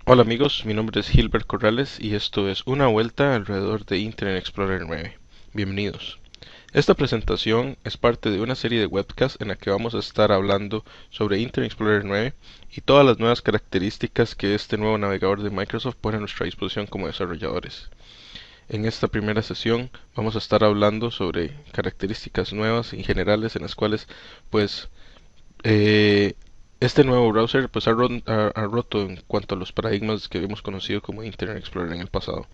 Hola amigos, mi nombre es Gilbert Corrales y esto es una vuelta alrededor de Internet Explorer 9. Bienvenidos. Esta presentación es parte de una serie de webcasts en la que vamos a estar hablando sobre Internet Explorer 9 y todas las nuevas características que este nuevo navegador de Microsoft pone a nuestra disposición como desarrolladores. En esta primera sesión vamos a estar hablando sobre características nuevas y generales en las cuales pues eh, este nuevo browser pues ha roto en cuanto a los paradigmas que hemos conocido como Internet Explorer en el pasado.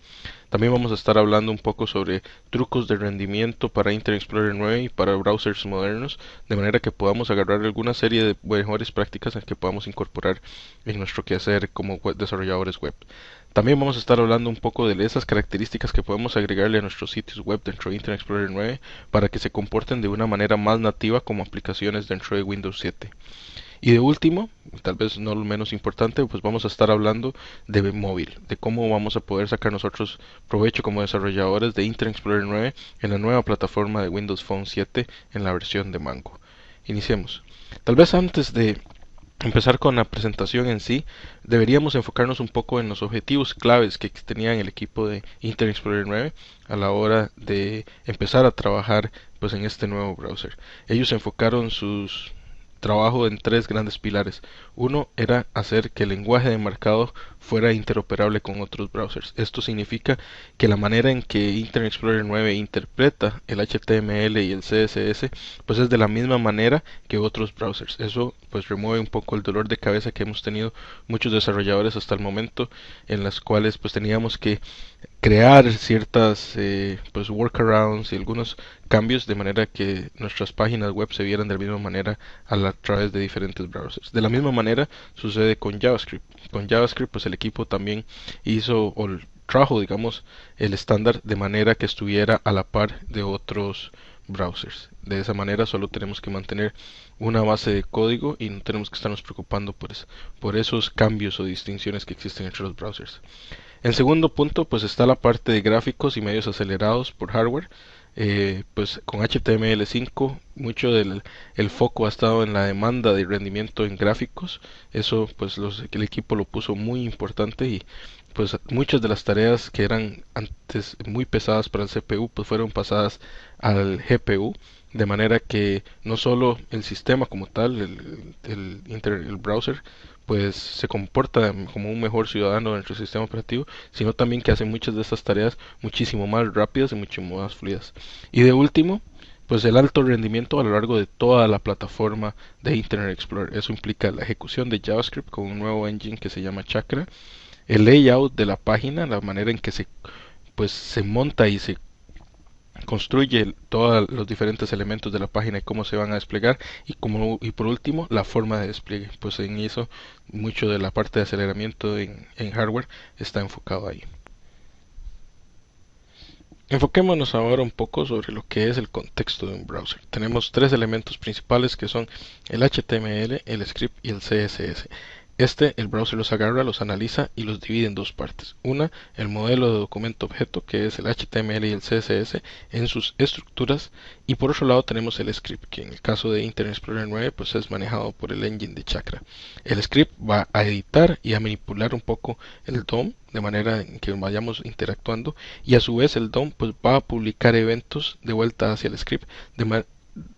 También vamos a estar hablando un poco sobre trucos de rendimiento para Internet Explorer 9 y para browsers modernos, de manera que podamos agarrar alguna serie de mejores prácticas en que podamos incorporar en nuestro quehacer como desarrolladores web. También vamos a estar hablando un poco de esas características que podemos agregarle a nuestros sitios web dentro de Internet Explorer 9 para que se comporten de una manera más nativa como aplicaciones dentro de Windows 7. Y de último, tal vez no lo menos importante, pues vamos a estar hablando de móvil, de cómo vamos a poder sacar nosotros provecho como desarrolladores de Internet Explorer 9 en la nueva plataforma de Windows Phone 7 en la versión de Mango. Iniciemos. Tal vez antes de empezar con la presentación en sí, deberíamos enfocarnos un poco en los objetivos claves que tenían el equipo de Internet Explorer 9 a la hora de empezar a trabajar pues en este nuevo browser. Ellos enfocaron sus trabajo en tres grandes pilares. Uno era hacer que el lenguaje de marcado fuera interoperable con otros browsers. Esto significa que la manera en que Internet Explorer 9 interpreta el HTML y el CSS pues es de la misma manera que otros browsers. Eso pues remueve un poco el dolor de cabeza que hemos tenido muchos desarrolladores hasta el momento, en las cuales pues teníamos que crear ciertas pues workarounds y algunos cambios de manera que nuestras páginas web se vieran de la misma manera a través de diferentes browsers. De la misma manera sucede con JavaScript. Con JavaScript pues el equipo también hizo o trajo digamos el estándar de manera que estuviera a la par de otros browsers. De esa manera solo tenemos que mantener una base de código y no tenemos que estarnos preocupando por esos cambios o distinciones que existen entre los browsers. En segundo punto, pues está la parte de gráficos y medios acelerados por hardware. Pues con HTML5 mucho del el foco ha estado en la demanda de rendimiento en gráficos. Eso pues el equipo lo puso muy importante y pues muchas de las tareas que eran antes muy pesadas para el CPU pues fueron pasadas al GPU, de manera que no solo el sistema como tal, el browser, pues se comporta como un mejor ciudadano dentro del sistema operativo, sino también que hace muchas de estas tareas muchísimo más rápidas y mucho más fluidas. Y de último, pues el alto rendimiento a lo largo de toda la plataforma de Internet Explorer. Eso implica la ejecución de JavaScript con un nuevo engine que se llama Chakra, el layout de la página, la manera en que se monta y se construye todos los diferentes elementos de la página y cómo se van a desplegar y por último la forma de despliegue, pues en eso mucho de la parte de aceleramiento en hardware está enfocado ahí. Enfoquémonos ahora un poco sobre lo que es el contexto de un browser. Tenemos tres elementos principales que son el HTML, el script y el CSS. El browser los agarra, los analiza y los divide en dos partes. Una, el modelo de documento objeto, que es el HTML y el CSS en sus estructuras. Y por otro lado tenemos el script, que en el caso de Internet Explorer 9 pues es manejado por el engine de Chakra. El script va a editar y a manipular un poco el DOM de manera en que vayamos interactuando, y a su vez el DOM pues va a publicar eventos de vuelta hacia el script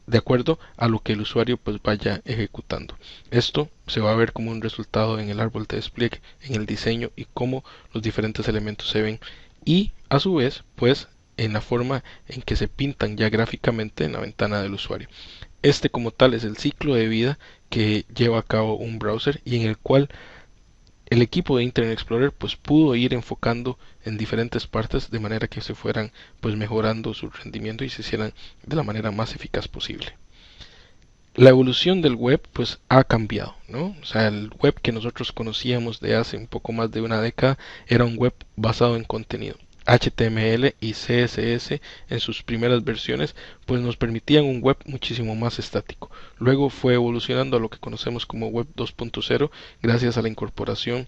de acuerdo a lo que el usuario pues vaya ejecutando. Esto se va a ver como un resultado en el árbol de despliegue, en el diseño y cómo los diferentes elementos se ven, y a su vez pues en la forma en que se pintan ya gráficamente en la ventana del usuario. Este como tal es el ciclo de vida que lleva a cabo un browser y en el cual el equipo de Internet Explorer pues pudo ir enfocando en diferentes partes de manera que se fueran pues mejorando su rendimiento y se hicieran de la manera más eficaz posible. La evolución del web pues ha cambiado, ¿no? O sea, el web que nosotros conocíamos de hace un poco más de una década era un web basado en contenido. HTML y CSS en sus primeras versiones pues nos permitían un web muchísimo más estático. Luego fue evolucionando a lo que conocemos como web 2.0 gracias a la incorporación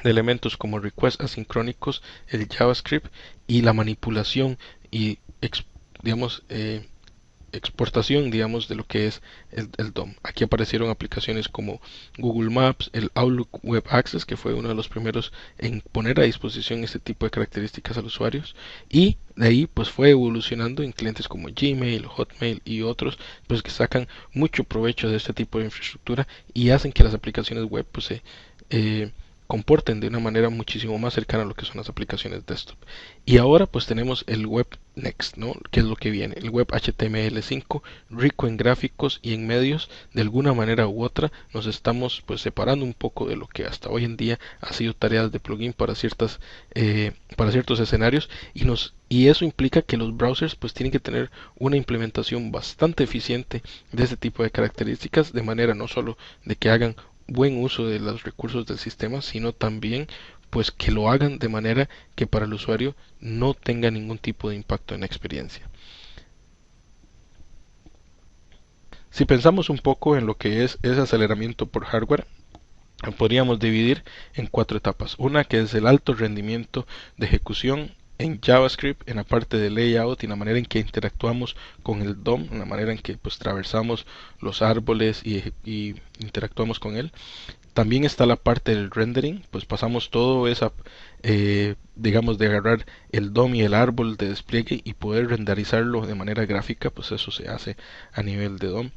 de elementos como requests asincrónicos, el JavaScript y la manipulación y digamos exportación, digamos, de lo que es el DOM. Aquí aparecieron aplicaciones como Google Maps, el Outlook Web Access, que fue uno de los primeros en poner a disposición este tipo de características a los usuarios, y de ahí pues fue evolucionando en clientes como Gmail, Hotmail y otros, pues que sacan mucho provecho de este tipo de infraestructura y hacen que las aplicaciones web pues se comporten de una manera muchísimo más cercana a lo que son las aplicaciones desktop. Y ahora pues tenemos el web next, ¿no? Que es lo que viene, el web HTML5 rico en gráficos y en medios. De alguna manera u otra nos estamos pues separando un poco de lo que hasta hoy en día ha sido tareas de plugin para ciertos escenarios, y eso implica que los browsers pues tienen que tener una implementación bastante eficiente de este tipo de características, de manera no solo de que hagan buen uso de los recursos del sistema, sino también pues que lo hagan de manera que para el usuario no tenga ningún tipo de impacto en la experiencia. Si pensamos un poco en lo que es ese aceleramiento por hardware, podríamos dividir en cuatro etapas. Una que es el alto rendimiento de ejecución en JavaScript, en la parte de layout y la manera en que interactuamos con el DOM, en la manera en que pues traversamos los árboles y interactuamos con él. También está la parte del rendering, pues pasamos todo esa, digamos, de agarrar el DOM y el árbol de despliegue y poder renderizarlo de manera gráfica, pues eso se hace a nivel de DOM,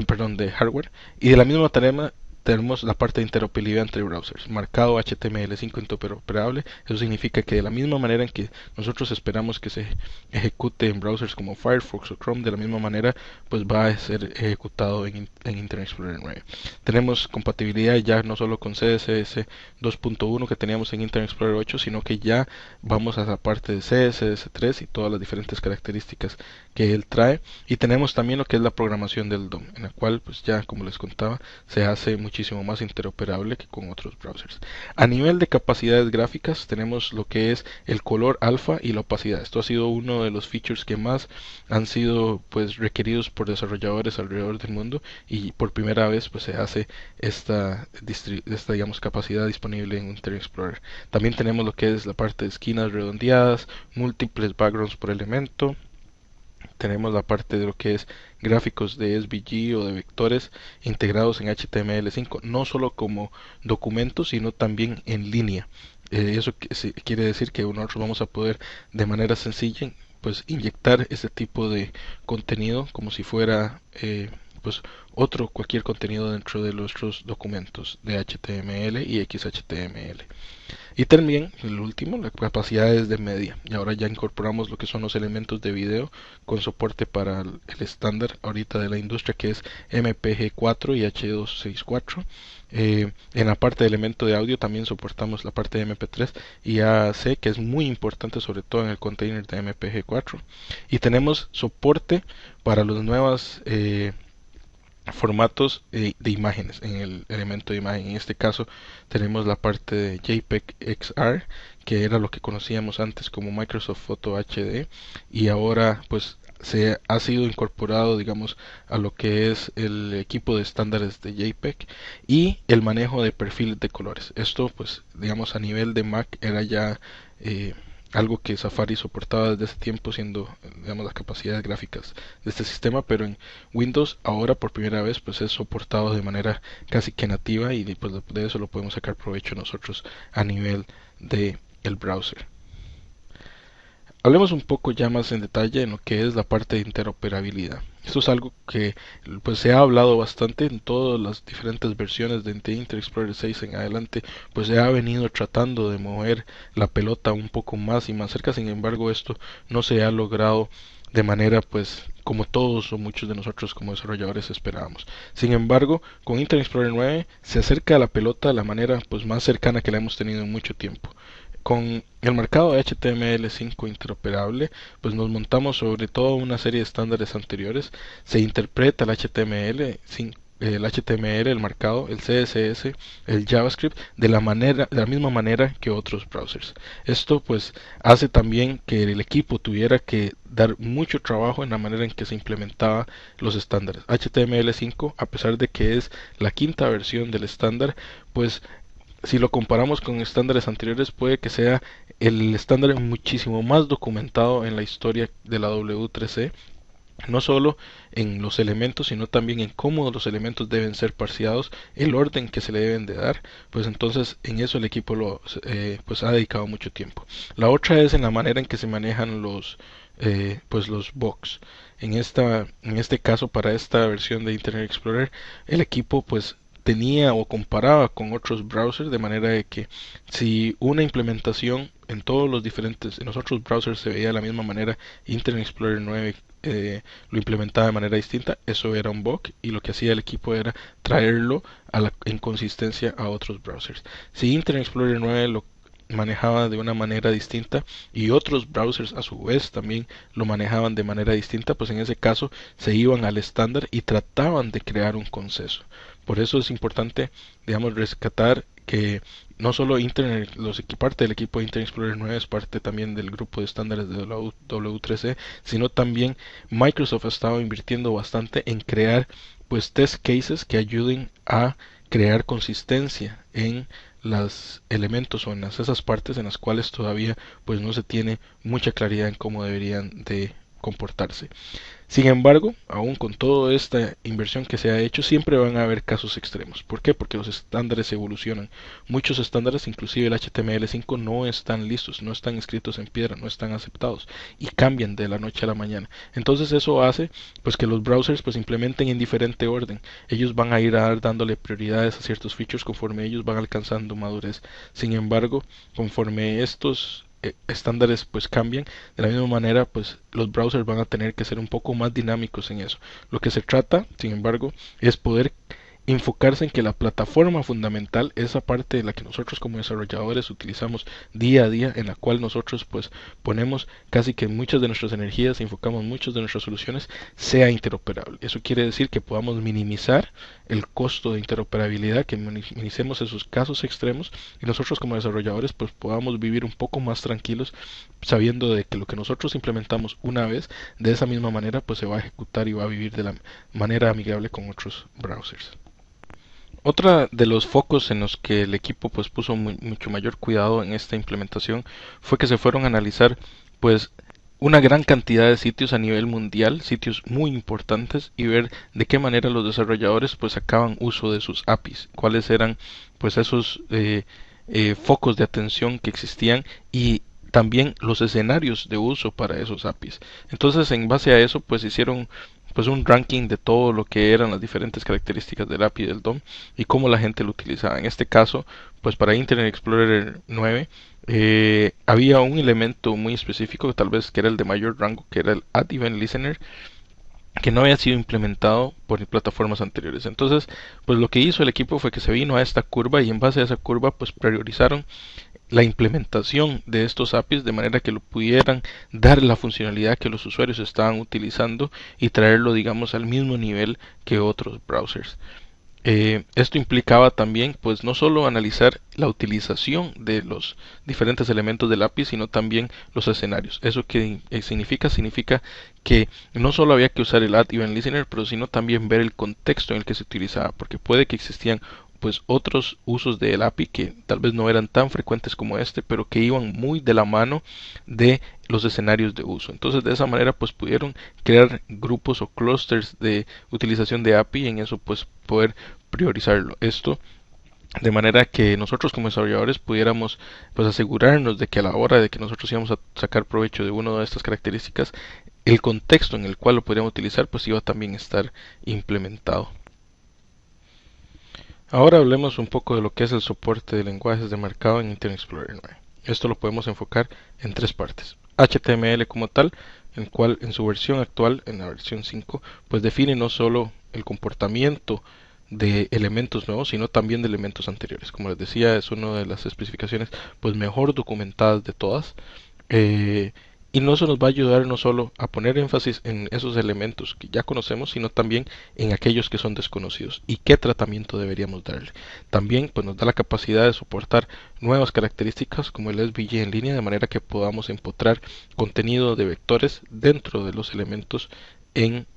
perdón, de hardware. Y de la misma tarea tenemos la parte de interoperabilidad entre browsers, marcado HTML5 interoperable. Eso significa que de la misma manera en que nosotros esperamos que se ejecute en browsers como Firefox o Chrome, de la misma manera pues va a ser ejecutado en Internet Explorer 9. Tenemos compatibilidad ya no solo con CSS 2.1 que teníamos en Internet Explorer 8, sino que ya vamos a la parte de CSS 3 y todas las diferentes características que él trae. Y tenemos también lo que es la programación del DOM, en la cual pues ya como les contaba se hace muchísimo más interoperable que con otros browsers. A nivel de capacidades gráficas tenemos lo que es el color alfa y la opacidad. Esto ha sido uno de los features que más han sido pues requeridos por desarrolladores alrededor del mundo, y por primera vez pues se hace esta digamos capacidad disponible en Internet Explorer. También tenemos lo que es la parte de esquinas redondeadas, múltiples backgrounds por elemento. Tenemos la parte de lo que es gráficos de SVG o de vectores integrados en HTML5, no solo como documentos, sino también en línea. Eso quiere decir que nosotros vamos a poder de manera sencilla pues inyectar este tipo de contenido como si fuera pues cualquier contenido dentro de nuestros documentos de HTML y XHTML. Y también, el último, las capacidades de media. Y ahora ya incorporamos lo que son los elementos de video con soporte para el estándar ahorita de la industria, que es MPG4 y H264. En la parte de elemento de audio también soportamos la parte de MP3 y AAC, que es muy importante sobre todo en el container de MPG4. Y tenemos soporte para los nuevos formatos de imágenes en el elemento de imagen. En este caso tenemos la parte de JPEG XR, que era lo que conocíamos antes como Microsoft Photo HD, y ahora pues se ha sido incorporado digamos a lo que es el equipo de estándares de JPEG y el manejo de perfiles de colores. Esto pues digamos a nivel de Mac era ya algo que Safari soportaba desde ese tiempo, siendo digamos las capacidades gráficas de este sistema, pero en Windows ahora por primera vez pues es soportado de manera casi que nativa, y pues de eso lo podemos sacar provecho nosotros a nivel de el browser. Hablemos un poco ya más en detalle en lo que es la parte de interoperabilidad. Esto es algo que pues se ha hablado bastante en todas las diferentes versiones de Internet Explorer 6 en adelante, pues se ha venido tratando de mover la pelota un poco más y más cerca. Sin embargo, esto no se ha logrado de manera pues como todos o muchos de nosotros como desarrolladores esperábamos. Sin embargo, con Internet Explorer 9 se acerca a la pelota de la manera pues más cercana que la hemos tenido en mucho tiempo. Con el marcado HTML5 interoperable, pues nos montamos sobre toda una serie de estándares anteriores. Se interpreta el HTML, el marcado, el CSS, el JavaScript de la misma manera que otros browsers. Esto pues hace también que el equipo tuviera que dar mucho trabajo en la manera en que se implementaba los estándares. HTML5, a pesar de que es la quinta versión del estándar, pues si lo comparamos con estándares anteriores, puede que sea el estándar muchísimo más documentado en la historia de la W3C, no solo en los elementos, sino también en cómo los elementos deben ser parseados, el orden que se le deben de dar, pues entonces en eso el equipo pues ha dedicado mucho tiempo. La otra es en la manera en que se manejan pues los bugs. En este caso, para esta versión de Internet Explorer, el equipo pues tenía o comparaba con otros browsers, de manera de que si una implementación en los otros browsers se veía de la misma manera, Internet Explorer 9 lo implementaba de manera distinta, eso era un bug, y lo que hacía el equipo era traerlo en consistencia a otros browsers. Si Internet Explorer 9 lo manejaba de una manera distinta y otros browsers a su vez también lo manejaban de manera distinta, pues en ese caso se iban al estándar y trataban de crear un consenso. Por eso es importante, digamos, rescatar que no solo Internet, parte del equipo de Internet Explorer 9 es parte también del grupo de estándares de W3C, sino también Microsoft ha estado invirtiendo bastante en crear pues test cases que ayuden a crear consistencia en los elementos o en esas partes en las cuales todavía pues no se tiene mucha claridad en cómo deberían de comportarse. Sin embargo, aún con toda esta inversión que se ha hecho, siempre van a haber casos extremos. ¿Por qué? Porque los estándares evolucionan. Muchos estándares, inclusive el HTML5, no están listos, no están escritos en piedra, no están aceptados y cambian de la noche a la mañana. Entonces eso hace pues que los browsers pues implementen en diferente orden. Ellos van a ir dándole prioridades a ciertos features conforme ellos van alcanzando madurez. Sin embargo, conforme estos estándares pues cambian, de la misma manera pues los browsers van a tener que ser un poco más dinámicos en eso. Lo que se trata, sin embargo, es poder enfocarse en que la plataforma fundamental, esa parte de la que nosotros como desarrolladores utilizamos día a día, en la cual nosotros pues ponemos casi que muchas de nuestras energías, enfocamos muchas de nuestras soluciones, sea interoperable. Eso quiere decir que podamos minimizar el costo de interoperabilidad, que minimicemos esos casos extremos y nosotros como desarrolladores pues podamos vivir un poco más tranquilos sabiendo de que lo que nosotros implementamos una vez, de esa misma manera pues se va a ejecutar y va a vivir de la manera amigable con otros browsers. Otra de los focos en los que el equipo pues puso mucho mayor cuidado en esta implementación fue que se fueron a analizar pues una gran cantidad de sitios a nivel mundial, sitios muy importantes, y ver de qué manera los desarrolladores pues sacaban uso de sus APIs, cuáles eran pues esos focos de atención que existían y también los escenarios de uso para esos APIs. Entonces en base a eso pues hicieron pues un ranking de todo lo que eran las diferentes características del API del DOM y cómo la gente lo utilizaba. En este caso, pues para Internet Explorer 9 había un elemento muy específico, tal vez que era el de mayor rango, que era el Add Event Listener, que no había sido implementado por plataformas anteriores. Entonces, pues lo que hizo el equipo fue que se vino a esta curva y en base a esa curva pues priorizaron la implementación de estos APIs de manera que lo pudieran dar la funcionalidad que los usuarios estaban utilizando y traerlo digamos al mismo nivel que otros browsers. Esto implicaba también pues no solo analizar la utilización de los diferentes elementos del API sino también los escenarios. Eso que significa que no solo había que usar el Add Event Listener pero sino también ver el contexto en el que se utilizaba, porque puede que existían pues otros usos del API que tal vez no eran tan frecuentes como este, pero que iban muy de la mano de los escenarios de uso. Entonces de esa manera pues pudieron crear grupos o clusters de utilización de API y en eso pues poder priorizarlo. Esto de manera que nosotros como desarrolladores pudiéramos pues asegurarnos de que a la hora de que nosotros íbamos a sacar provecho de una de estas características, el contexto en el cual lo podríamos utilizar pues iba a también estar implementado. Ahora hablemos un poco de lo que es el soporte de lenguajes de marcado en Internet Explorer 9. Esto lo podemos enfocar en tres partes. HTML como tal, el cual en su versión actual, en la versión 5, pues define no solo el comportamiento de elementos nuevos, sino también de elementos anteriores. Como les decía, es una de las especificaciones pues mejor documentadas de todas. Y no eso nos va a ayudar no solo a poner énfasis en esos elementos que ya conocemos, sino también en aquellos que son desconocidos y qué tratamiento deberíamos darle. También pues nos da la capacidad de soportar nuevas características como el SVG en línea, de manera que podamos empotrar contenido de vectores dentro de los elementos en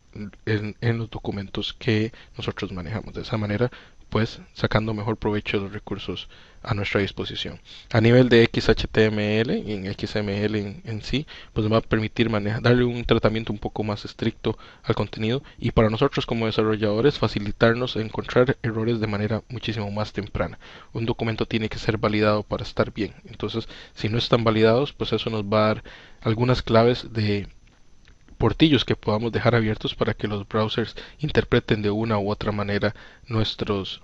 los documentos que nosotros manejamos. De esa manera pues sacando mejor provecho de los recursos a nuestra disposición. A nivel de XHTML y en XML en sí, pues nos va a permitir darle un tratamiento un poco más estricto al contenido, y para nosotros como desarrolladores facilitarnos encontrar errores de manera muchísimo más temprana. Un documento tiene que ser validado para estar bien, entonces si no están validados, pues eso nos va a dar algunas claves de portillos que podamos dejar abiertos para que los browsers interpreten de una u otra manera nuestros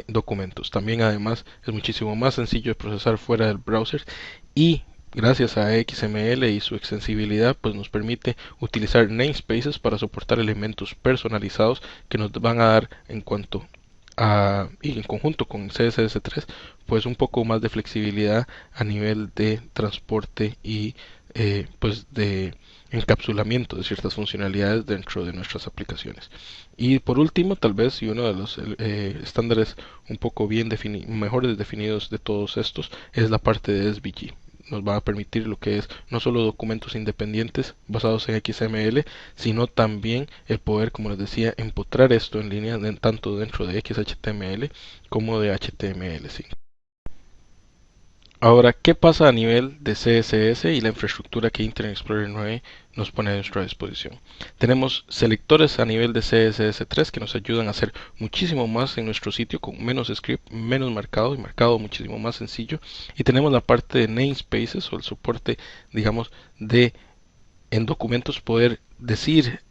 documentos. También además es muchísimo más sencillo de procesar fuera del browser, y gracias a XML y su extensibilidad pues nos permite utilizar namespaces para soportar elementos personalizados que nos van a dar en cuanto y en conjunto con CSS3 pues un poco más de flexibilidad a nivel de transporte y pues de encapsulamiento de ciertas funcionalidades dentro de nuestras aplicaciones. Y por último, tal vez, y uno de los estándares un poco mejores definidos de todos estos es la parte de SVG. Nos va a permitir lo que es no solo documentos independientes basados en XML, sino también el poder, como les decía, empotrar esto en línea tanto dentro de XHTML como de HTML5. Ahora, ¿qué pasa a nivel de CSS y la infraestructura que Internet Explorer 9 nos pone a nuestra disposición? Tenemos selectores a nivel de CSS3 que nos ayudan a hacer muchísimo más en nuestro sitio con menos script, menos marcado y marcado muchísimo más sencillo. Y tenemos la parte de namespaces o el soporte, digamos, de en documentos poder decir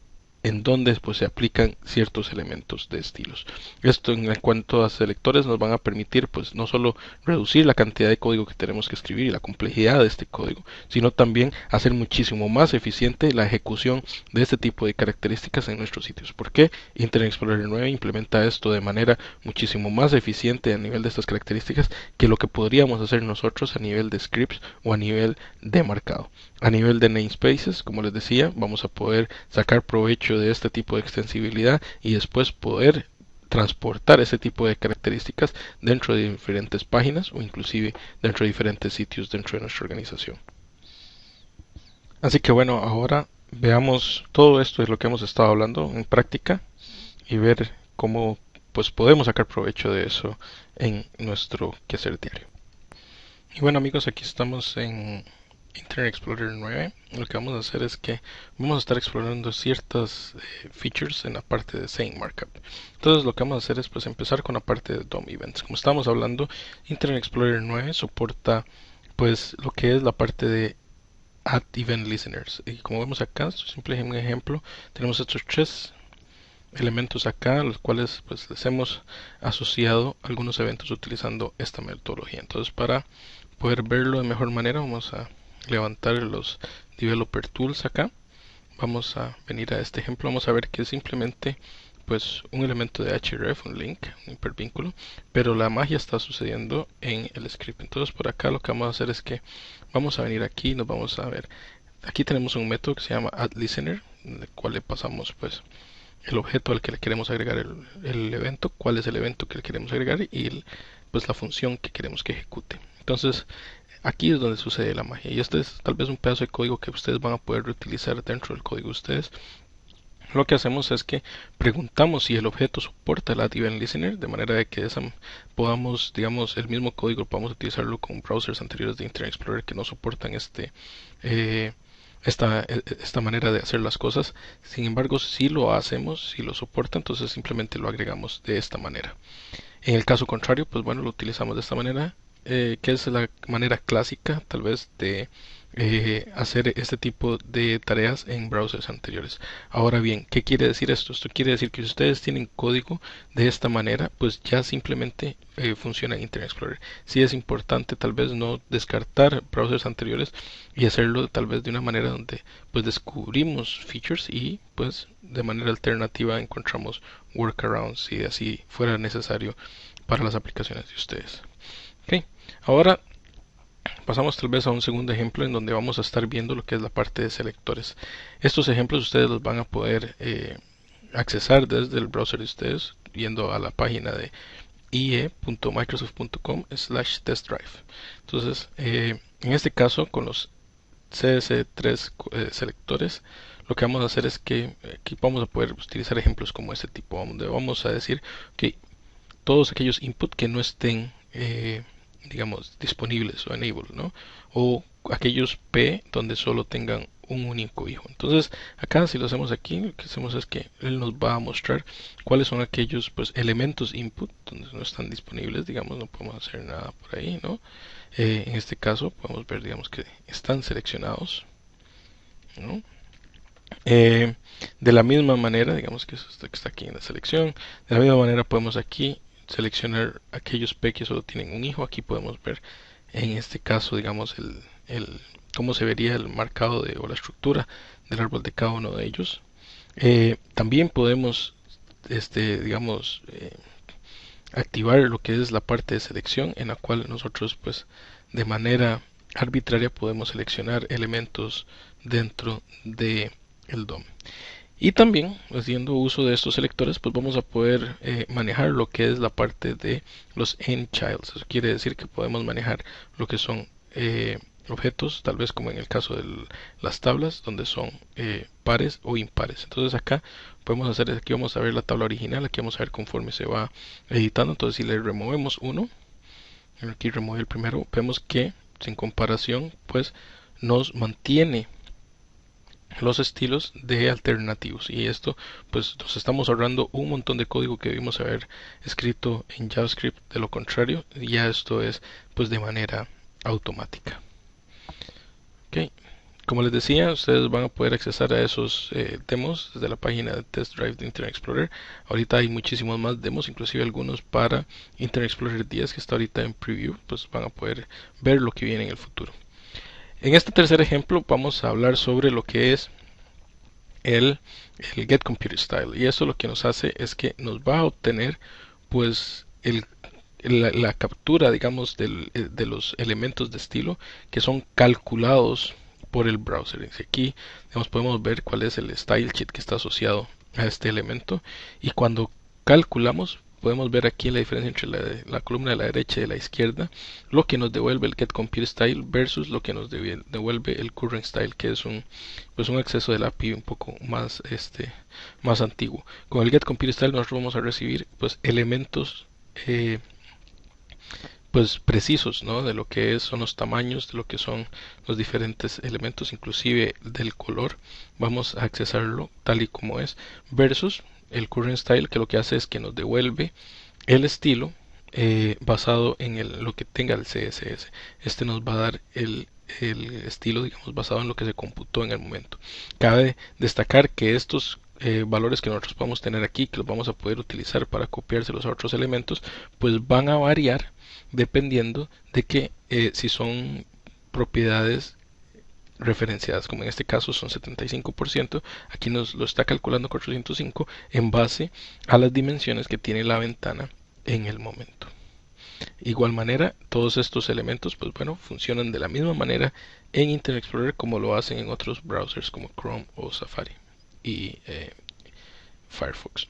en donde pues se aplican ciertos elementos de estilos. Esto en cuanto a selectores nos van a permitir pues no solo reducir la cantidad de código que tenemos que escribir y la complejidad de este código, sino también hacer muchísimo más eficiente la ejecución de este tipo de características en nuestros sitios. ¿Por qué? Internet Explorer 9 implementa esto de manera muchísimo más eficiente a nivel de estas características que lo que podríamos hacer nosotros a nivel de scripts o a nivel de marcado. A nivel de namespaces, como les decía, vamos a poder sacar provecho de este tipo de extensibilidad y después poder transportar ese tipo de características dentro de diferentes páginas o inclusive dentro de diferentes sitios dentro de nuestra organización. Así que bueno, ahora veamos todo esto de lo que hemos estado hablando en práctica y ver cómo pues podemos sacar provecho de eso en nuestro quehacer diario. Y bueno amigos, aquí estamos en Internet Explorer 9. Lo que vamos a hacer es que vamos a estar explorando ciertas features en la parte de Scene Markup. Entonces lo que vamos a hacer es pues empezar con la parte de DOM Events. Como estábamos hablando, Internet Explorer 9 soporta pues lo que es la parte de Add Event Listeners. Y como vemos acá, esto es simplemente un ejemplo, tenemos estos tres elementos acá, los cuales pues les hemos asociado algunos eventos utilizando esta metodología. Entonces para poder verlo de mejor manera vamos a levantar los developer tools acá, vamos a venir a este ejemplo, vamos a ver que es simplemente pues un elemento de href, un link, un hipervínculo, pero la magia está sucediendo en el script. Entonces por acá lo que vamos a hacer es que vamos a venir aquí y nos vamos a ver, aquí tenemos un método que se llama addListener, en el cual le pasamos pues el objeto al que le queremos agregar el evento, cuál es el evento que le queremos agregar y pues la función que queremos que ejecute. Entonces aquí es donde sucede la magia, y este es tal vez un pedazo de código que ustedes van a poder reutilizar dentro del código de ustedes. Lo que hacemos es que preguntamos si el objeto soporta el Add Event Listener, de manera de que podamos, digamos, el mismo código podamos utilizarlo con browsers anteriores de Internet Explorer que no soportan esta manera de hacer las cosas. Sin embargo, si lo hacemos, si lo soporta, entonces simplemente lo agregamos de esta manera. En el caso contrario, pues bueno, lo utilizamos de esta manera, que es la manera clásica tal vez de hacer este tipo de tareas en browsers anteriores. Ahora bien, ¿qué quiere decir esto? Esto quiere decir que si ustedes tienen código de esta manera, pues ya simplemente funciona en Internet Explorer. Sí es importante tal vez no descartar browsers anteriores y hacerlo tal vez de una manera donde pues descubrimos features y pues de manera alternativa encontramos workarounds si así fuera necesario para las aplicaciones de ustedes. Ok, ahora pasamos tal vez a un segundo ejemplo en donde vamos a estar viendo lo que es la parte de selectores. Estos ejemplos ustedes los van a poder accesar desde el browser de ustedes yendo a la página de ie.microsoft.com/testdrive. Entonces, en este caso con los CS3 selectores, lo que vamos a hacer es que aquí vamos a poder utilizar ejemplos como este tipo, donde vamos a decir que todos aquellos input que no estén digamos disponibles o enable, ¿no? O aquellos P donde solo tengan un único hijo. Entonces acá si lo hacemos aquí, lo que hacemos es que él nos va a mostrar cuáles son aquellos pues elementos input donde no están disponibles, digamos no podemos hacer nada por ahí, ¿no? En este caso podemos ver digamos que están seleccionados, ¿no? De la misma manera, digamos que esto que está aquí en la selección, de la misma manera podemos aquí seleccionar aquellos P que solo tienen un hijo. Aquí podemos ver en este caso digamos cómo se vería el marcado o la estructura del árbol de cada uno de ellos. También podemos digamos activar lo que es la parte de selección, en la cual nosotros pues de manera arbitraria podemos seleccionar elementos dentro de el DOM. Y también haciendo uso de estos selectores pues vamos a poder manejar lo que es la parte de los endchilds. Eso quiere decir que podemos manejar lo que son objetos, tal vez como en el caso de las tablas, donde son pares o impares. Entonces acá podemos hacer, aquí vamos a ver la tabla original, aquí vamos a ver conforme se va editando. Entonces si le removemos uno, aquí remover el primero, vemos que en comparación pues nos mantiene los estilos de alternativos, y esto pues nos estamos ahorrando un montón de código que debimos haber escrito en JavaScript. De lo contrario ya esto es pues de manera automática. Okay. Como les decía, ustedes van a poder accesar a esos demos desde la página de Test Drive de Internet Explorer. Ahorita hay muchísimos más demos, inclusive algunos para Internet Explorer 10 que está ahorita en preview, pues van a poder ver lo que viene en el futuro. En este tercer ejemplo vamos a hablar sobre lo que es el getComputerStyle, y eso lo que nos hace es que nos va a obtener pues la captura digamos de los elementos de estilo que son calculados por el browser. Y aquí digamos, podemos ver cuál es el style sheet que está asociado a este elemento, y cuando calculamos podemos ver aquí la diferencia entre la columna de la derecha y de la izquierda, lo que nos devuelve el getComputerStyle versus lo que nos devuelve el currentStyle, que es un acceso del API un poco más más antiguo. Con el getComputerStyle nosotros vamos a recibir pues elementos pues precisos, ¿no? De lo que son los tamaños, de lo que son los diferentes elementos, inclusive del color. Vamos a accesarlo tal y como es, versus el currentStyle, que lo que hace es que nos devuelve el estilo basado en lo que tenga el CSS. Este nos va a dar el estilo, digamos, basado en lo que se computó en el momento. Cabe destacar que estos valores que nosotros podemos tener aquí, que los vamos a poder utilizar para copiárselos a otros elementos, pues van a variar dependiendo de que si son propiedades referenciadas, como en este caso son 75%, aquí nos lo está calculando 405 en base a las dimensiones que tiene la ventana en el momento. Igual manera, todos estos elementos pues bueno, funcionan de la misma manera en Internet Explorer como lo hacen en otros browsers como Chrome o Safari y Firefox.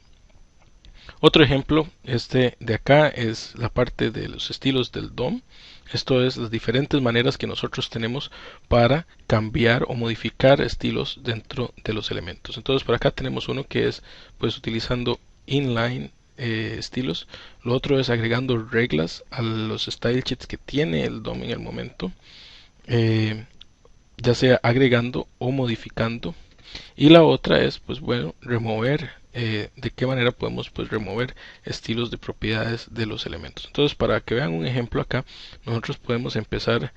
Otro ejemplo, de acá, es la parte de los estilos del DOM. Esto es las diferentes maneras que nosotros tenemos para cambiar o modificar estilos dentro de los elementos. Entonces por acá tenemos uno que es pues utilizando inline estilos. Lo otro es agregando reglas a los style sheets que tiene el DOM en el momento, ya sea agregando o modificando. Y la otra es pues bueno, remover, de qué manera podemos pues remover estilos de propiedades de los elementos. Entonces para que vean un ejemplo acá, nosotros podemos empezar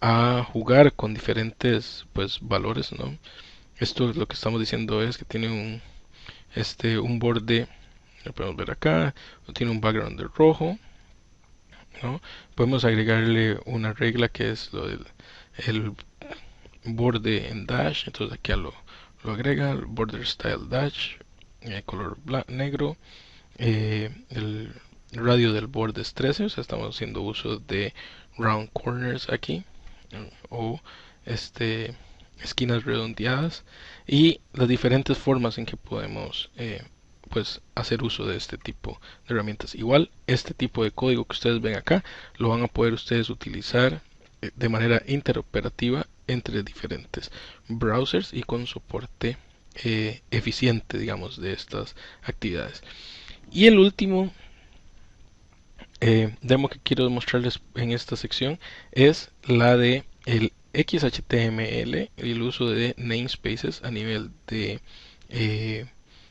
a jugar con diferentes pues valores, ¿no? Esto lo que estamos diciendo es que tiene un borde, lo podemos ver acá, tiene un background de rojo, ¿no? Podemos agregarle una regla que es lo del el borde en dash. Entonces aquí lo agrega el border style dash, color negro, el radio del borde es 13, o sea estamos haciendo uso de round corners aquí, o esquinas redondeadas, y las diferentes formas en que podemos pues hacer uso de este tipo de herramientas. Igual este tipo de código que ustedes ven acá lo van a poder ustedes utilizar de manera interoperativa entre diferentes browsers y con soporte eficiente, digamos, de estas actividades. Y el último demo que quiero mostrarles en esta sección es la de el XHTML y el uso de namespaces a nivel de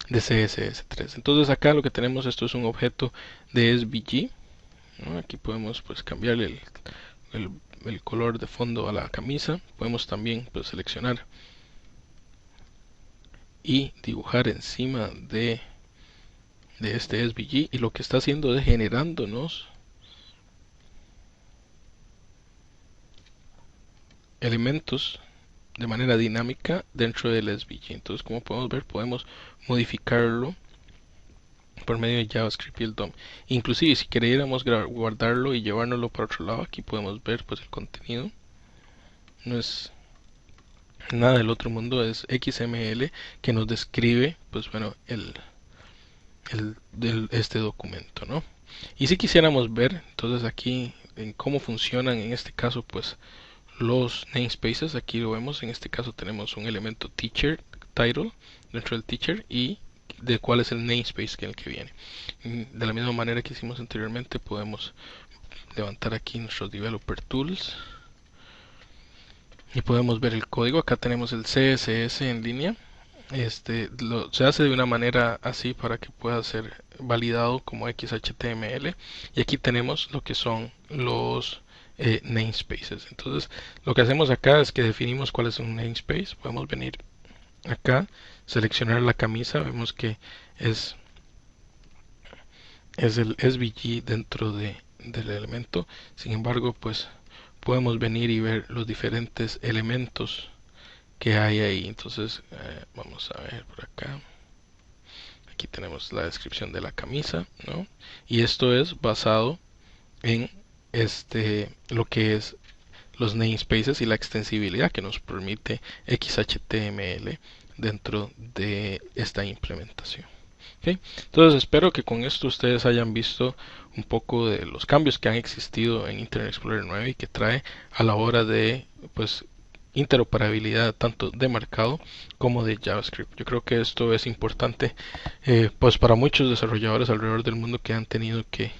CSS3. Entonces acá lo que tenemos, esto es un objeto de SVG, ¿no? Aquí podemos pues cambiarle el, el color de fondo a la camisa. Podemos también pues seleccionar y dibujar encima de este SVG, y lo que está haciendo es generándonos elementos de manera dinámica dentro del SVG. Entonces, como podemos ver, podemos modificarlo por medio de JavaScript y el DOM. Inclusive si queriéramos guardarlo y llevárnoslo para otro lado, aquí podemos ver pues el contenido. No es nada del otro mundo, es XML que nos describe pues bueno este documento, ¿no? Y si quisiéramos ver entonces aquí en cómo funcionan en este caso pues los namespaces, aquí lo vemos. En este caso tenemos un elemento teacher title dentro del teacher y de cuál es el namespace que es el que viene. De la misma manera que hicimos anteriormente, podemos levantar aquí nuestros developer tools y podemos ver el código. Acá tenemos el CSS en línea. Se hace de una manera así para que pueda ser validado como XHTML, y aquí tenemos lo que son los namespaces. Entonces lo que hacemos acá es que definimos cuál es un namespace. Podemos venir acá, seleccionar la camisa, vemos que es el SVG dentro del elemento. Sin embargo, pues podemos venir y ver los diferentes elementos que hay ahí. Entonces vamos a ver por acá. Aquí tenemos la descripción de la camisa, ¿no? Y esto es basado en lo que es los namespaces y la extensibilidad que nos permite XHTML dentro de esta implementación. ¿Okay? Entonces espero que con esto ustedes hayan visto un poco de los cambios que han existido en Internet Explorer 9 y que trae a la hora de pues interoperabilidad tanto de marcado como de JavaScript. Yo creo que esto es importante pues para muchos desarrolladores alrededor del mundo que han tenido que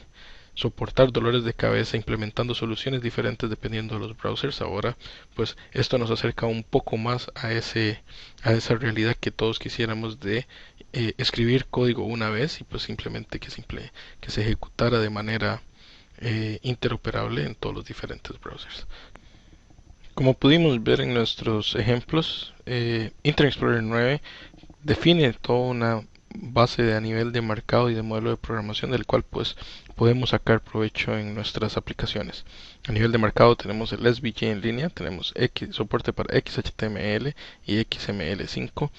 soportar dolores de cabeza implementando soluciones diferentes dependiendo de los browsers. Ahora pues esto nos acerca un poco más a esa realidad que todos quisiéramos de escribir código una vez y pues simplemente que se ejecutara de manera interoperable en todos los diferentes browsers. Como pudimos ver en nuestros ejemplos, Internet Explorer 9 define toda una base a nivel de marcado y de modelo de programación del cual pues podemos sacar provecho en nuestras aplicaciones. A nivel de marcado tenemos el SVG en línea, tenemos soporte para XHTML y XML5,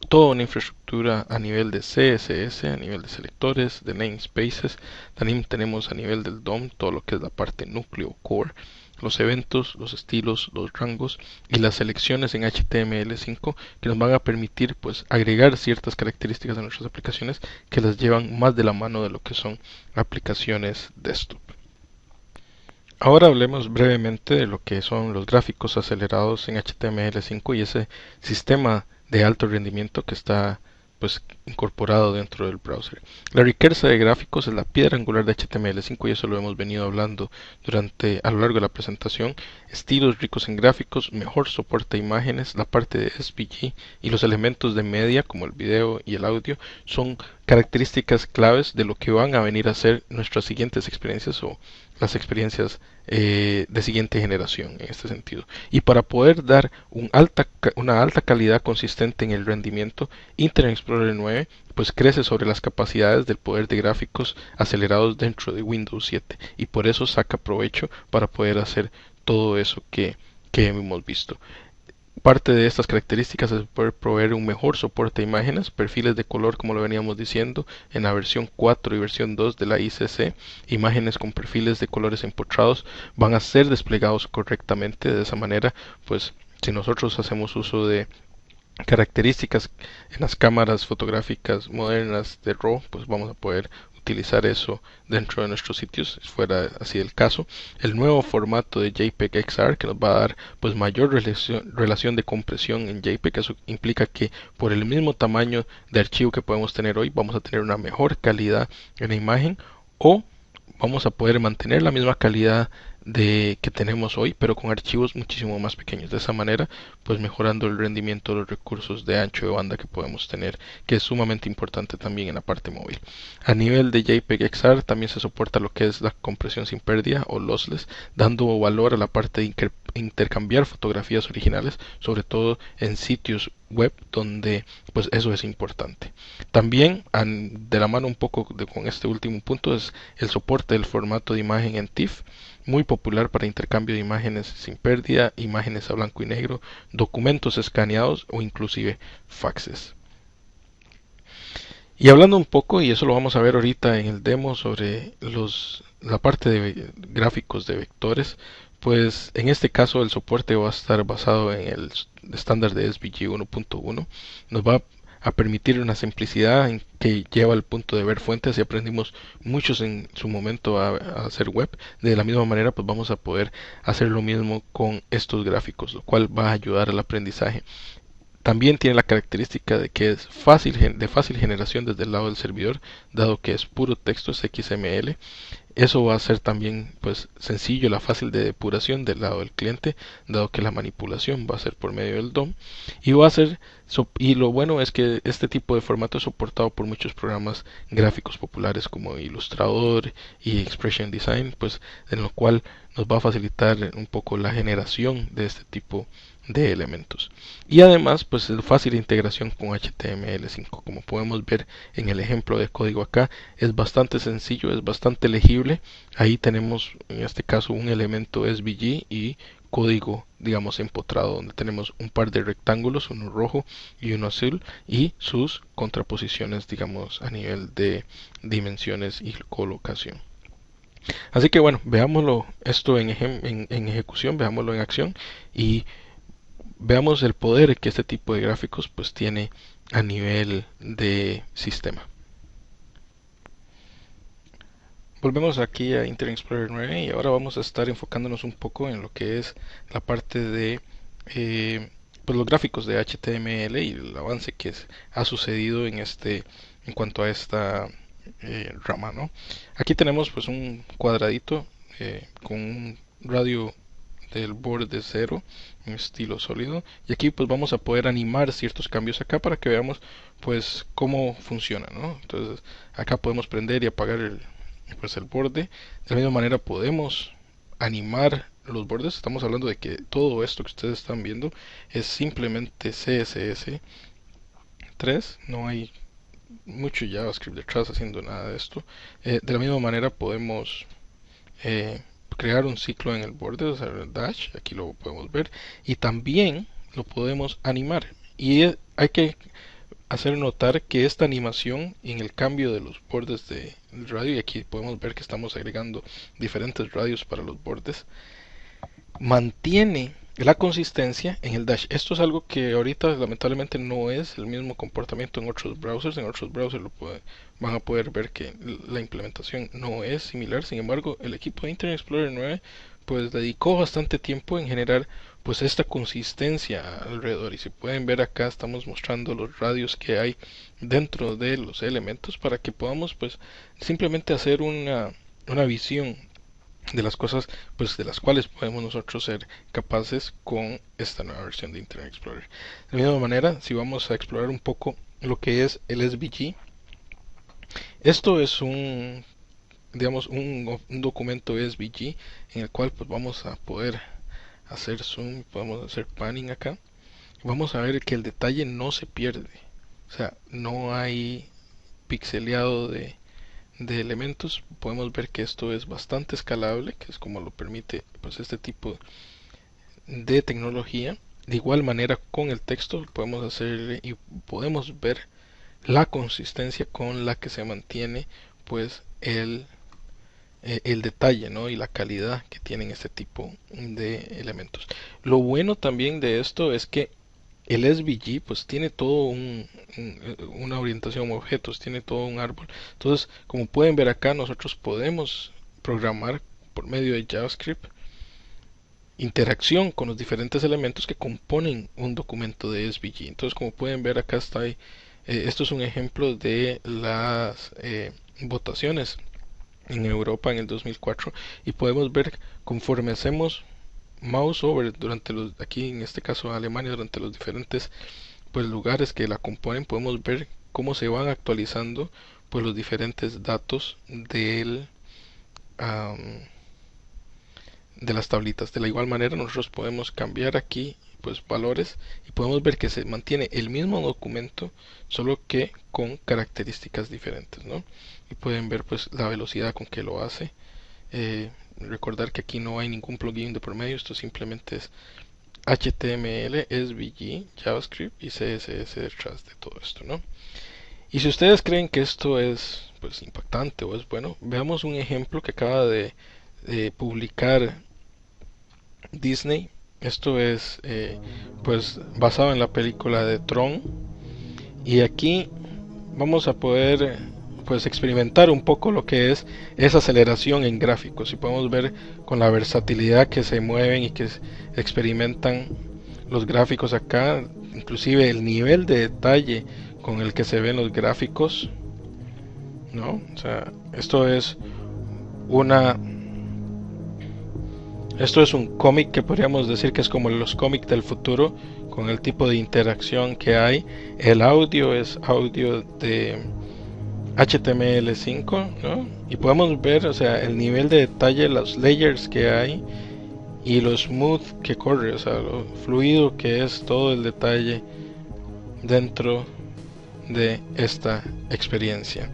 toda una infraestructura a nivel de CSS, a nivel de selectores, de namespaces. También tenemos a nivel del DOM todo lo que es la parte núcleo core, los eventos, los estilos, los rangos y las selecciones en HTML5 que nos van a permitir pues agregar ciertas características a nuestras aplicaciones que las llevan más de la mano de lo que son aplicaciones desktop. Ahora hablemos brevemente de lo que son los gráficos acelerados en HTML5 y ese sistema de alto rendimiento que está pues incorporado dentro del browser. La riqueza de gráficos es la piedra angular de HTML5 y eso lo hemos venido hablando a lo largo de la presentación. Estilos ricos en gráficos, mejor soporte a imágenes, la parte de SVG y los elementos de media como el video y el audio son características claves de lo que van a venir a ser nuestras siguientes experiencias o las experiencias de siguiente generación en este sentido. Y para poder dar una alta calidad consistente en el rendimiento, Internet Explorer 9 pues crece sobre las capacidades del poder de gráficos acelerados dentro de Windows 7 y por eso saca provecho para poder hacer todo eso que hemos visto. Parte de estas características es poder proveer un mejor soporte a imágenes, perfiles de color como lo veníamos diciendo en la versión 4 y versión 2 de la ICC. Imágenes con perfiles de colores empotrados van a ser desplegados correctamente. De esa manera, pues si nosotros hacemos uso de características en las cámaras fotográficas modernas de RAW, pues vamos a poder utilizar eso dentro de nuestros sitios, si fuera así el caso. El nuevo formato de JPEG XR que nos va a dar pues mayor relación de compresión en JPEG. Eso implica que por el mismo tamaño de archivo que podemos tener hoy vamos a tener una mejor calidad en la imagen, o vamos a poder mantener la misma calidad de que tenemos hoy, pero con archivos muchísimo más pequeños. De esa manera, pues mejorando el rendimiento de los recursos de ancho de banda que podemos tener, que es sumamente importante también en la parte móvil. A nivel de JPEG XR también se soporta lo que es la compresión sin pérdida o lossless, dando valor a la parte de intercambiar fotografías originales, sobre todo en sitios web donde pues eso es importante. También de la mano un poco con este último punto es el soporte del formato de imagen en TIFF, muy popular para intercambio de imágenes sin pérdida, imágenes a blanco y negro, documentos escaneados o inclusive faxes. Y hablando un poco, y eso lo vamos a ver ahorita en el demo sobre la parte de gráficos de vectores, pues en este caso el soporte va a estar basado en el estándar de SVG 1.1. Nos va a permitir una simplicidad en que lleva al punto de ver fuentes, y aprendimos muchos en su momento a hacer web. De la misma manera pues vamos a poder hacer lo mismo con estos gráficos, lo cual va a ayudar al aprendizaje. También tiene la característica de que es de fácil generación desde el lado del servidor, dado que es puro texto, es XML. Eso va a ser también pues sencillo, la fácil de depuración del lado del cliente, dado que la manipulación va a ser por medio del DOM, y va a ser y lo bueno es que este tipo de formato es soportado por muchos programas gráficos populares como Illustrator y Expression Design, pues en lo cual nos va a facilitar un poco la generación de este tipo de elementos. Y además pues es fácil integración con HTML5. Como podemos ver en el ejemplo de código acá, es bastante sencillo, es bastante legible. Ahí tenemos en este caso un elemento SVG y código digamos empotrado, donde tenemos un par de rectángulos, uno rojo y uno azul, y sus contraposiciones digamos a nivel de dimensiones y colocación. Así que bueno, veámoslo esto en ejecución, veámoslo en acción y veamos el poder que este tipo de gráficos pues tiene a nivel de sistema. Volvemos aquí a Internet Explorer 9 y ahora vamos a estar enfocándonos un poco en lo que es la parte de pues los gráficos de HTML y el avance que ha sucedido en cuanto a esta rama, ¿no? Aquí tenemos pues un cuadradito con un radio del borde cero en estilo sólido, y aquí pues vamos a poder animar ciertos cambios acá para que veamos pues cómo funciona, ¿no? Entonces acá podemos prender y apagar el borde. De la misma manera podemos animar los bordes. Estamos hablando de que todo esto que ustedes están viendo es simplemente CSS 3, no hay mucho JavaScript detrás haciendo nada de esto. De la misma manera podemos crear un ciclo en el borde, o sea, el dash, aquí lo podemos ver, y también lo podemos animar. Y hay que hacer notar que esta animación en el cambio de los bordes del radio, y aquí podemos ver que estamos agregando diferentes radios para los bordes, mantiene la consistencia en el dash. Esto es algo que ahorita lamentablemente no es el mismo comportamiento en otros browsers. En otros browsers van a poder ver que la implementación no es similar. Sin embargo, el equipo de Internet Explorer 9 pues dedicó bastante tiempo en generar pues esta consistencia alrededor, y si pueden ver acá estamos mostrando los radios que hay dentro de los elementos para que podamos pues simplemente hacer una visión de las cosas pues de las cuales podemos nosotros ser capaces con esta nueva versión de Internet Explorer. De la misma manera, si vamos a explorar un poco lo que es el SVG, esto es digamos un documento SVG en el cual pues vamos a poder hacer zoom, podemos hacer panning acá. Vamos a ver que el detalle no se pierde, o sea, no hay pixeleado de elementos. Podemos ver que esto es bastante escalable, que es como lo permite pues este tipo de tecnología. De igual manera con el texto podemos hacer y podemos ver la consistencia con la que se mantiene pues el detalle, ¿no? Y la calidad que tienen este tipo de elementos. Lo bueno también de esto es que el SVG pues tiene todo una orientación a objetos, tiene todo un árbol. Entonces, como pueden ver acá, nosotros podemos programar por medio de JavaScript interacción con los diferentes elementos que componen un documento de SVG. Entonces, como pueden ver acá está ahí, esto es un ejemplo de las votaciones en Europa en el 2004, y podemos ver conforme hacemos mouse over durante los, aquí en este caso Alemania, durante los diferentes pues lugares que la componen, podemos ver cómo se van actualizando pues los diferentes datos am, de las tablitas. De la igual manera nosotros podemos cambiar aquí pues valores y podemos ver que se mantiene el mismo documento, solo que con características diferentes, ¿no? Y pueden ver pues la velocidad con que lo hace. Recordar que aquí no hay ningún plugin de por medio, esto simplemente es HTML, SVG, JavaScript y CSS detrás de todo esto, ¿no? Y si ustedes creen que esto es pues impactante o es bueno, veamos un ejemplo que acaba de publicar Disney. Esto es pues basado en la película de Tron, y aquí vamos a poder pues experimentar un poco lo que es esa aceleración en gráficos, y podemos ver con la versatilidad que se mueven y que experimentan los gráficos acá, inclusive el nivel de detalle con el que se ven los gráficos, ¿no? O sea, una esto es un cómic que podríamos decir que es como los cómics del futuro, con el tipo de interacción que hay. El audio es audio de HTML5, ¿no? Y podemos ver, o sea, el nivel de detalle, los layers que hay y lo smooth que corre, o sea, lo fluido que es todo el detalle dentro de esta experiencia.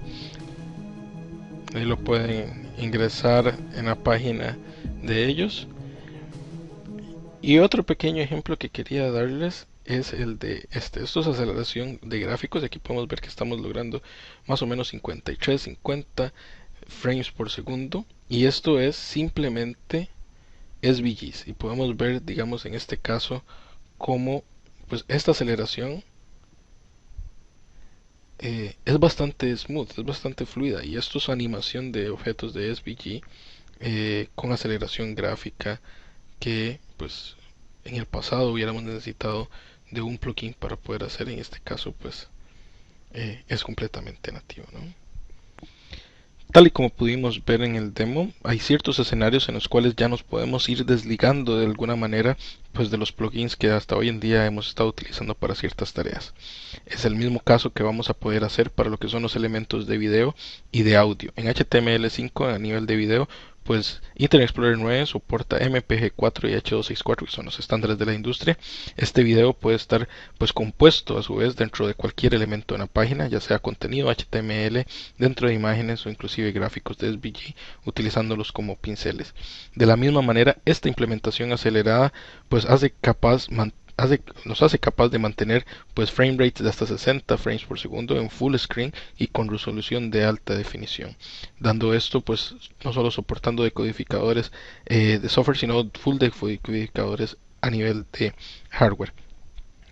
Ahí lo pueden ingresar en la página de ellos. Y otro pequeño ejemplo que quería darles es el de esto es aceleración de gráficos. Aquí podemos ver que estamos logrando más o menos 53, 50 frames por segundo, y esto es simplemente SVGs, y podemos ver, digamos, en este caso cómo pues esta aceleración es bastante smooth, es bastante fluida, y esto es animación de objetos de SVG con aceleración gráfica que pues en el pasado hubiéramos necesitado de un plugin para poder hacer. En este caso pues es completamente nativo, ¿no? Tal y como pudimos ver en el demo, hay ciertos escenarios en los cuales ya nos podemos ir desligando de alguna manera pues de los plugins que hasta hoy en día hemos estado utilizando para ciertas tareas. Es el mismo caso que vamos a poder hacer para lo que son los elementos de video y de audio. En HTML5 a nivel de video, pues Internet Explorer 9 soporta MPG4 y H264, que son los estándares de la industria. Este video puede estar pues compuesto a su vez dentro de cualquier elemento en la página, ya sea contenido HTML, dentro de imágenes o inclusive gráficos de SVG, utilizándolos como pinceles. De la misma manera, esta implementación acelerada pues nos hace capaz de mantener pues frame rates de hasta 60 frames por segundo en full screen y con resolución de alta definición, dando esto pues no solo soportando decodificadores de software, sino full decodificadores a nivel de hardware.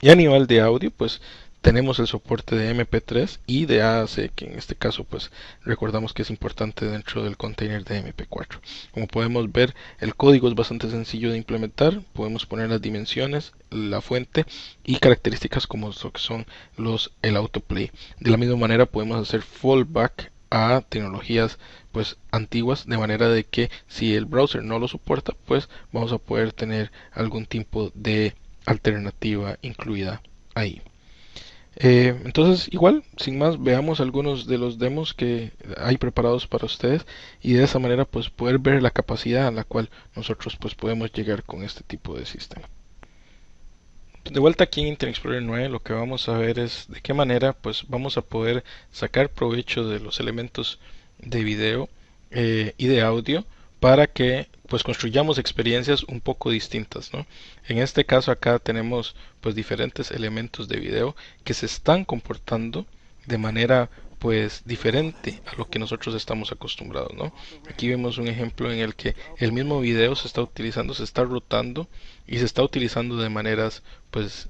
Y a nivel de audio pues tenemos el soporte de MP3 y de AAC, que en este caso pues recordamos que es importante dentro del container de MP4. Como podemos ver, el código es bastante sencillo de implementar. Podemos poner las dimensiones, la fuente y características como lo que son el autoplay. De la misma manera podemos hacer fallback a tecnologías pues antiguas, de manera de que si el browser no lo soporta, pues vamos a poder tener algún tipo de alternativa incluida ahí. Entonces, igual, sin más, veamos algunos de los demos que hay preparados para ustedes, y de esa manera pues poder ver la capacidad a la cual nosotros pues podemos llegar con este tipo de sistema. De vuelta aquí en Internet Explorer 9, lo que vamos a ver es de qué manera pues vamos a poder sacar provecho de los elementos de video y de audio para que pues construyamos experiencias un poco distintas, ¿no? En este caso acá tenemos pues diferentes elementos de video que se están comportando de manera pues diferente a lo que nosotros estamos acostumbrados, ¿no? Aquí vemos un ejemplo en el que el mismo video se está utilizando, se está rotando y se está utilizando de maneras pues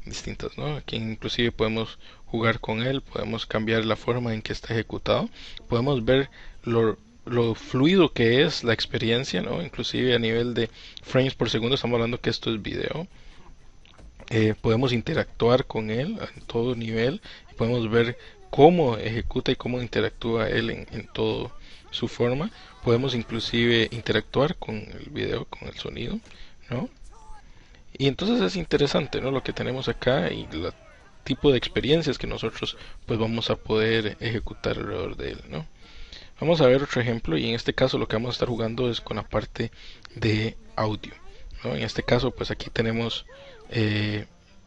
distintas, ¿no? Aquí inclusive podemos jugar con él, podemos cambiar la forma en que está ejecutado, podemos ver lo fluido que es la experiencia, ¿no? Inclusive a nivel de frames por segundo, estamos hablando que esto es video. Podemos interactuar con él en todo nivel, podemos ver cómo ejecuta y cómo interactúa él en todo su forma, podemos inclusive interactuar con el video, con el sonido, ¿no? Y entonces es interesante, ¿no? Lo que tenemos acá y el tipo de experiencias que nosotros pues vamos a poder ejecutar alrededor de él, ¿no? Vamos a ver otro ejemplo y en este caso lo que vamos a estar jugando es con la parte de audio, ¿no? En este caso pues aquí tenemos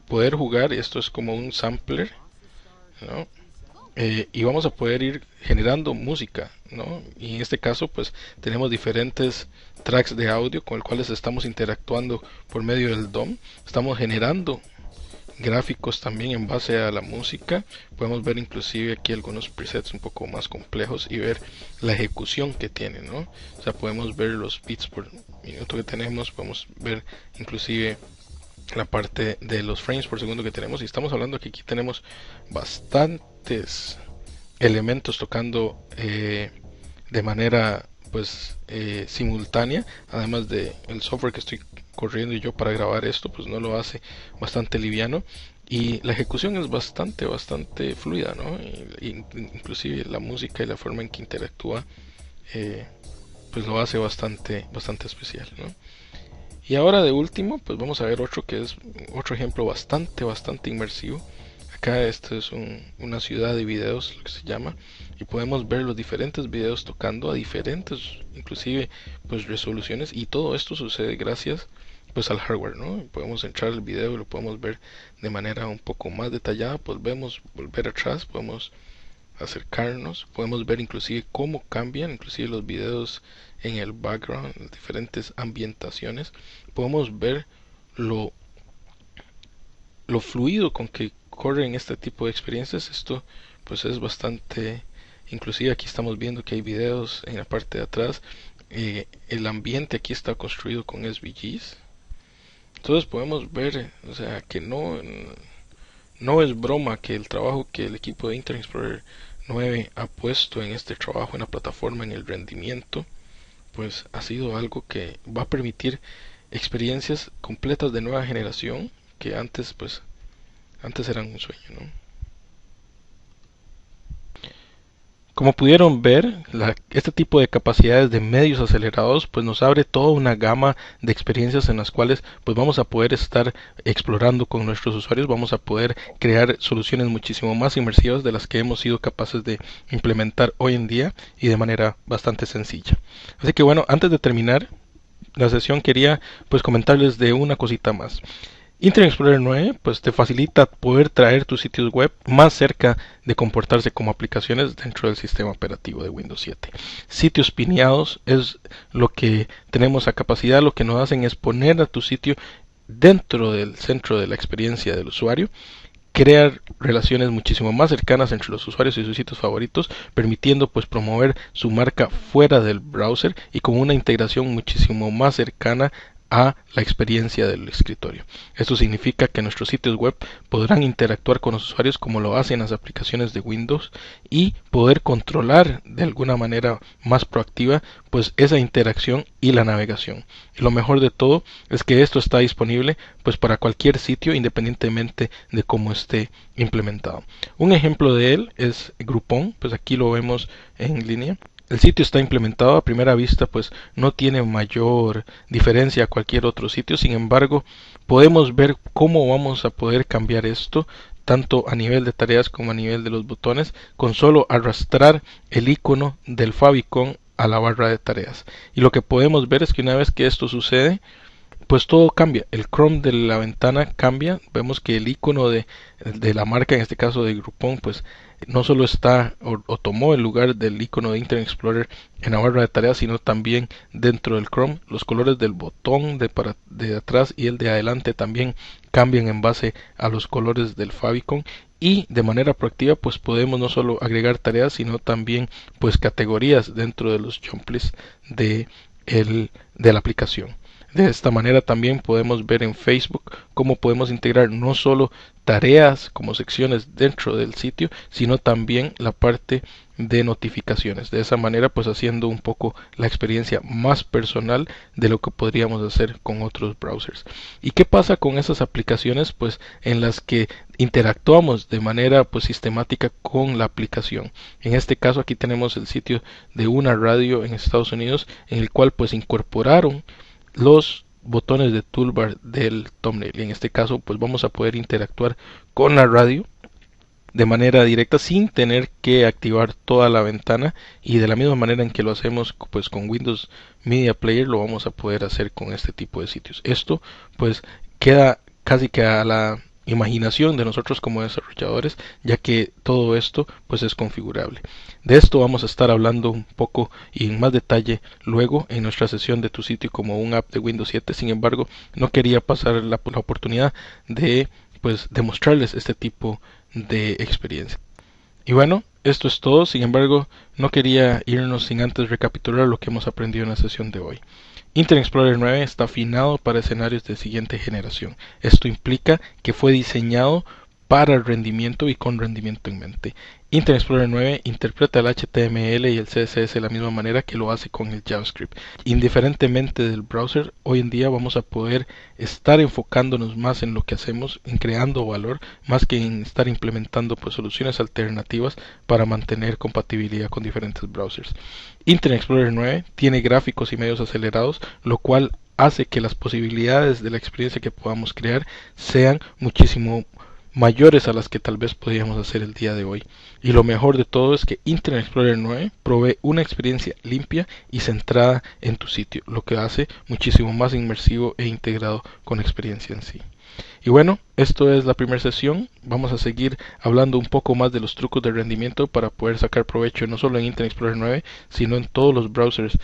poder jugar, esto es como un sampler, ¿no? Y vamos a poder ir generando música, ¿no? Y en este caso pues tenemos diferentes tracks de audio con los cuales estamos interactuando por medio del DOM, estamos generando gráficos también en base a la música. Podemos ver inclusive aquí algunos presets un poco más complejos y ver la ejecución que tiene, ¿no? O sea, podemos ver los bits por minuto que tenemos, podemos ver inclusive la parte de los frames por segundo que tenemos, y estamos hablando que aquí tenemos bastantes elementos tocando de manera pues simultánea, además de el software que estoy corriendo yo para grabar esto pues no lo hace bastante liviano, y la ejecución es bastante fluida, ¿no? Inclusive la música y la forma en que interactúa eh, pues lo hace bastante especial, ¿no? Y ahora de último pues vamos a ver otro que es otro ejemplo bastante inmersivo. Acá esto es una ciudad de videos, lo que se llama, y podemos ver los diferentes videos tocando a diferentes, inclusive, pues resoluciones, y todo esto sucede gracias, pues al hardware, ¿no? Podemos entrar al video y lo podemos ver de manera un poco más detallada, podemos volver atrás, podemos acercarnos, podemos ver inclusive cómo cambian, inclusive los videos en el background, las diferentes ambientaciones, podemos ver lo lo fluido con que corren este tipo de experiencias. Esto pues es bastante, inclusive aquí estamos viendo que hay videos en la parte de atrás, el ambiente aquí está construido con SVGs, entonces podemos ver, o sea, que no es broma que el trabajo que el equipo de Internet Explorer 9 ha puesto en este trabajo en la plataforma, en el rendimiento, pues ha sido algo que va a permitir experiencias completas de nueva generación que antes eran un sueño, ¿no? Como pudieron ver, este tipo de capacidades de medios acelerados pues nos abre toda una gama de experiencias en las cuales pues vamos a poder estar explorando con nuestros usuarios, vamos a poder crear soluciones muchísimo más inmersivas de las que hemos sido capaces de implementar hoy en día y de manera bastante sencilla. Así que bueno, antes de terminar la sesión quería pues comentarles de una cosita más. Internet Explorer 9 pues te facilita poder traer tus sitios web más cerca de comportarse como aplicaciones dentro del sistema operativo de Windows 7. Sitios pineados es lo que tenemos a capacidad, lo que nos hacen es poner a tu sitio dentro del centro de la experiencia del usuario, crear relaciones muchísimo más cercanas entre los usuarios y sus sitios favoritos, permitiendo pues promover su marca fuera del browser y con una integración muchísimo más cercana a la experiencia del escritorio. Esto significa que nuestros sitios web podrán interactuar con los usuarios como lo hacen las aplicaciones de Windows y poder controlar de alguna manera más proactiva pues esa interacción y la navegación. Y lo mejor de todo es que esto está disponible pues para cualquier sitio independientemente de cómo esté implementado. Un ejemplo de él es Groupon, pues aquí lo vemos en línea. El sitio está implementado a primera vista, pues no tiene mayor diferencia a cualquier otro sitio. Sin embargo, podemos ver cómo vamos a poder cambiar esto, tanto a nivel de tareas como a nivel de los botones, con solo arrastrar el icono del favicon a la barra de tareas. Y lo que podemos ver es que una vez que esto sucede, pues todo cambia, el Chrome de la ventana cambia, vemos que el icono de la marca, en este caso de Groupon, pues no solo está o tomó el lugar del icono de Internet Explorer en la barra de tareas, sino también dentro del Chrome. Los colores del botón de atrás y el de adelante también cambian en base a los colores del favicon, y de manera proactiva pues podemos no solo agregar tareas sino también pues categorías dentro de los jump lists de de la aplicación. De esta manera también podemos ver en Facebook cómo podemos integrar no solo tareas como secciones dentro del sitio, sino también la parte de notificaciones. De esa manera, pues haciendo un poco la experiencia más personal de lo que podríamos hacer con otros browsers. ¿Y qué pasa con esas aplicaciones? Pues en las que interactuamos de manera pues sistemática con la aplicación. En este caso aquí tenemos el sitio de una radio en Estados Unidos en el cual pues incorporaron los botones de toolbar del thumbnail. En este caso pues vamos a poder interactuar con la radio de manera directa sin tener que activar toda la ventana, y de la misma manera en que lo hacemos pues con Windows Media Player lo vamos a poder hacer con este tipo de sitios. Esto pues queda casi que a la imaginación de nosotros como desarrolladores, ya que todo esto pues es configurable. De esto vamos a estar hablando un poco y en más detalle luego en nuestra sesión de tu sitio como un app de Windows 7. Sin embargo, no quería pasar la oportunidad de pues demostrarles este tipo de experiencia. Y bueno, esto es todo. Sin embargo, no quería irnos sin antes recapitular lo que hemos aprendido en la sesión de hoy. Internet Explorer 9 está afinado para escenarios de siguiente generación. Esto implica que fue diseñado para el rendimiento y con rendimiento en mente. Internet Explorer 9 interpreta el HTML y el CSS de la misma manera que lo hace con el JavaScript. Indiferentemente del browser, hoy en día vamos a poder estar enfocándonos más en lo que hacemos, en creando valor, más que en estar implementando pues soluciones alternativas para mantener compatibilidad con diferentes browsers. Internet Explorer 9 tiene gráficos y medios acelerados, lo cual hace que las posibilidades de la experiencia que podamos crear sean muchísimo mayores a las que tal vez podríamos hacer el día de hoy. Y lo mejor de todo es que Internet Explorer 9 provee una experiencia limpia y centrada en tu sitio, lo que hace muchísimo más inmersivo e integrado con la experiencia en sí. Y bueno, esto es la primera sesión. Vamos a seguir hablando un poco más de los trucos de rendimiento para poder sacar provecho no solo en Internet Explorer 9, sino en todos los browsers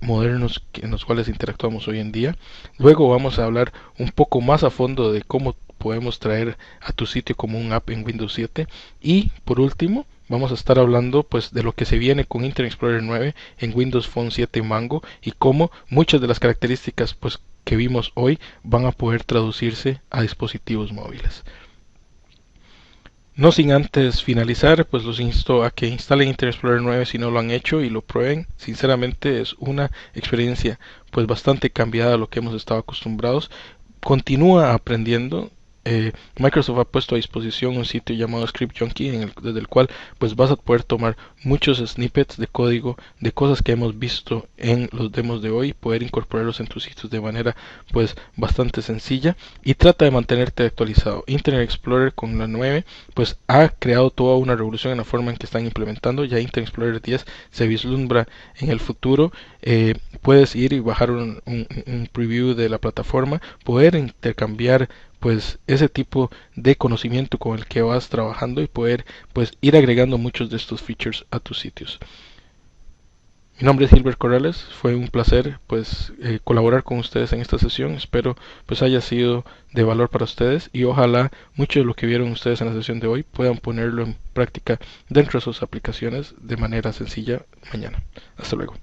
modernos en los cuales interactuamos hoy en día. Luego vamos a hablar un poco más a fondo de cómo podemos traer a tu sitio como un app en Windows 7. Y por último, vamos a estar hablando pues de lo que se viene con Internet Explorer 9 en Windows Phone 7 Mango, y cómo muchas de las características pues que vimos hoy van a poder traducirse a dispositivos móviles. No sin antes finalizar, pues los insto a que instalen Internet Explorer 9 si no lo han hecho y lo prueben. Sinceramente es una experiencia pues bastante cambiada a lo que hemos estado acostumbrados. Continúa aprendiendo. Microsoft ha puesto a disposición un sitio llamado Script Junkie desde el cual pues vas a poder tomar muchos snippets de código de cosas que hemos visto en los demos de hoy, poder incorporarlos en tus sitios de manera pues bastante sencilla, y trata de mantenerte actualizado. Internet Explorer con la 9 pues ha creado toda una revolución en la forma en que están implementando. Ya Internet Explorer 10 se vislumbra en el futuro. Puedes ir y bajar un preview de la plataforma, poder intercambiar pues ese tipo de conocimiento con el que vas trabajando y poder pues ir agregando muchos de estos features a tus sitios. Mi nombre es Gilbert Corrales, fue un placer pues colaborar con ustedes en esta sesión. Espero pues haya sido de valor para ustedes, y ojalá mucho de lo que vieron ustedes en la sesión de hoy puedan ponerlo en práctica dentro de sus aplicaciones de manera sencilla mañana. Hasta luego.